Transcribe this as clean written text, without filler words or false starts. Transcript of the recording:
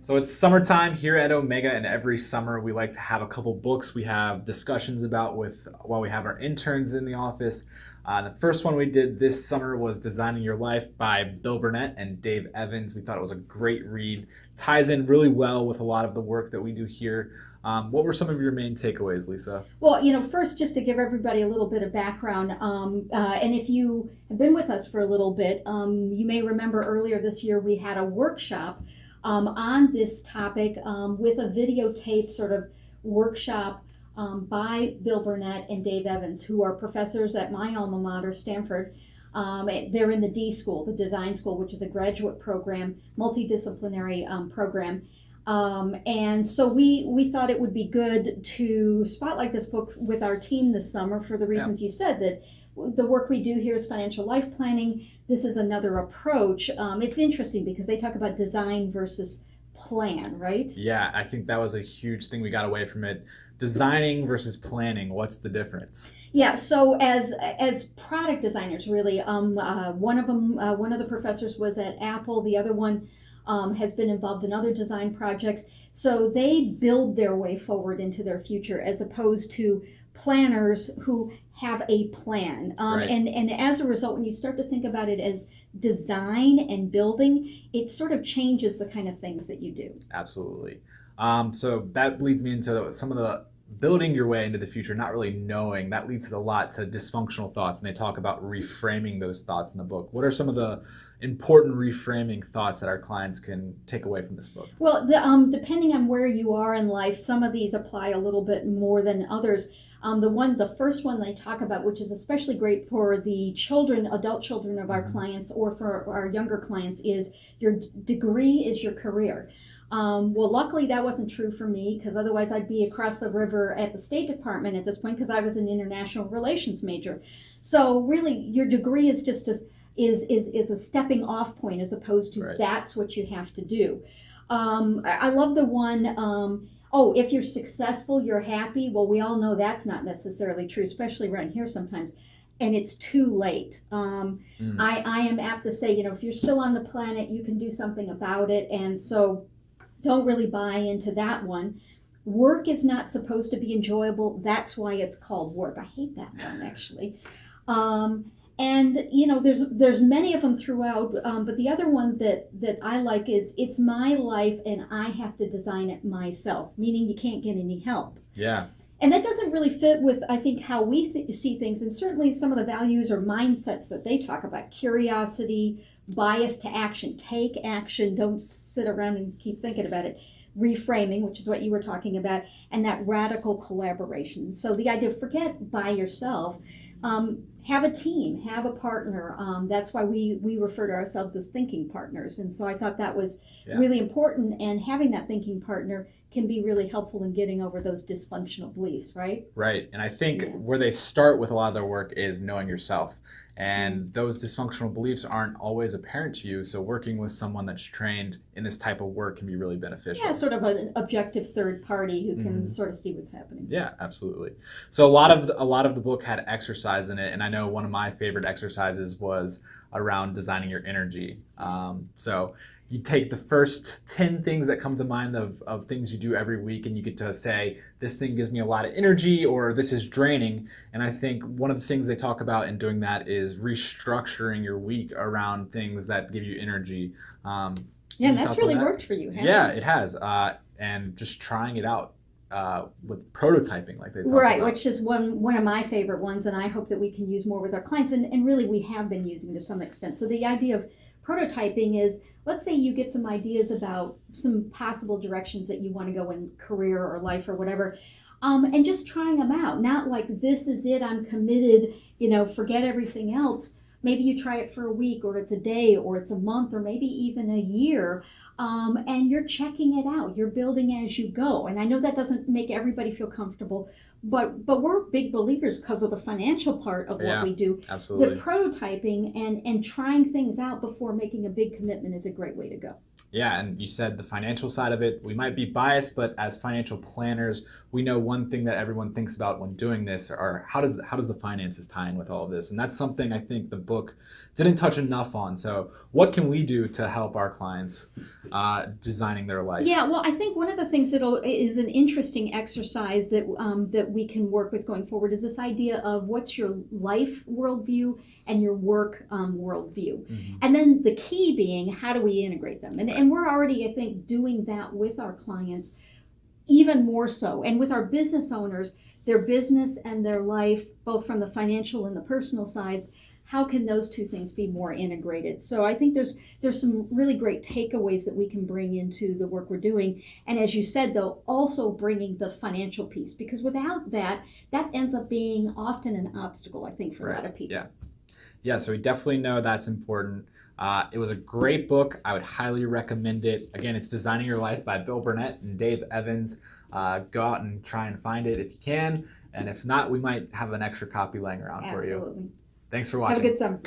So it's summertime here at Omega, and every summer we like to have a couple books we have discussions about with while we have our interns in the office. The first one we did this summer was Designing Your Life by Bill Burnett and Dave Evans. We thought it was a great read. Ties in really well with a lot of the work that we do here. What were some of your main takeaways, Lisa? Well, first, just to give everybody a little bit of background, and if you have been with us for a little bit, you may remember earlier this year we had a workshop on this topic with a videotape sort of workshop by Bill Burnett and Dave Evans, who are professors at my alma mater, Stanford. They're in the D School, the Design School, which is a graduate program, multidisciplinary program. And so we thought it would be good to spotlight this book with our team this summer for the reasons you said, that the work we do here is financial life planning. This is another approach. It's interesting because they talk about design versus plan, right? Yeah, I think that was a huge thing we got away from it. Designing versus planning, what's the difference? Yeah, so as product designers, really, one of the professors was at Apple. The other one has been involved in other design projects. So they build their way forward into their future as opposed to planners who have a plan. Right. And as a result, when you start to think about it as design and building, it sort of changes the kind of things that you do. Absolutely. So that leads me into some of the building your way into the future, not really knowing. That leads a lot to dysfunctional thoughts, and they talk about reframing those thoughts in the book. What are some of the important reframing thoughts that our clients can take away from this book? Well, depending on where you are in life, some of these apply a little bit more than others. The first one they talk about, which is especially great for the adult children of our clients or for our younger clients, is your degree is your career. Well, luckily that wasn't true for me, because otherwise I'd be across the river at the State Department at this point, because I was an international relations major. So really, your degree is just is a stepping off point as opposed to that's what you have to do. I love the one, if you're successful, you're happy. Well, we all know that's not necessarily true, especially around here sometimes. And it's too late. I am apt to say, if you're still on the planet, you can do something about it. And so don't really buy into that one. Work is not supposed to be enjoyable. That's why it's called work. I hate that one, actually. And there's many of them throughout, but the other one that I like is it's my life and I have to design it myself, meaning you can't get any help. Yeah. And that doesn't really fit with, I think, how we see things, and certainly some of the values or mindsets that they talk about: curiosity, bias to action, take action, don't sit around and keep thinking about it, reframing, which is what you were talking about, and that radical collaboration. So the idea of forget by yourself, have a team, have a partner. That's why we refer to ourselves as thinking partners. And so I thought that was really important, and having that thinking partner can be really helpful in getting over those dysfunctional beliefs, right? Right. And I think where they start with a lot of their work is knowing yourself. And those dysfunctional beliefs aren't always apparent to you. So working with someone that's trained in this type of work can be really beneficial. Yeah, sort of an objective third party who can sort of see what's happening. Yeah, absolutely. So a lot of the book had exercise in it, and I know one of my favorite exercises was around designing your energy. So you take the first 10 things that come to mind of things you do every week, and you get to say, this thing gives me a lot of energy, or this is draining. And I think one of the things they talk about in doing that is restructuring your week around things that give you energy. And that's really worked for you, hasn't it? It has. And just trying it out with prototyping, like they talk about. Right, which is one of my favorite ones, and I hope that we can use more with our clients, and really we have been using to some extent. So the idea of prototyping is, let's say you get some ideas about some possible directions that you want to go in career or life or whatever, and just trying them out. Not like, this is it, I'm committed, forget everything else. Maybe you try it for a week, or it's a day, or it's a month, or maybe even a year, and you're checking it out. You're building as you go. And I know that doesn't make everybody feel comfortable, but we're big believers because of the financial part of what we do. Absolutely. The prototyping and trying things out before making a big commitment is a great way to go. Yeah, and you said the financial side of it. We might be biased, but as financial planners, we know one thing that everyone thinks about when doing this are how does the finances tie in with all of this? And that's something I think the book didn't touch enough on. So what can we do to help our clients designing their life? Yeah, well, I think one of the things that is an interesting exercise that that we can work with going forward is this idea of what's your life worldview and your work worldview, and then the key being how do we integrate them? And we're already, I think, doing that with our clients even more so, and with our business owners, their business and their life, both from the financial and the personal sides. How can those two things be more integrated? So I think there's some really great takeaways that we can bring into the work we're doing. And as you said, though, also bringing the financial piece, because without that, that ends up being often an obstacle, I think, for a lot of people. Yeah. Yeah, so we definitely know that's important. It was a great book. I would highly recommend it. Again, it's Designing Your Life by Bill Burnett and Dave Evans. Go out and try and find it if you can. And if not, we might have an extra copy laying around for you. Absolutely. Thanks for watching. Have a good summer.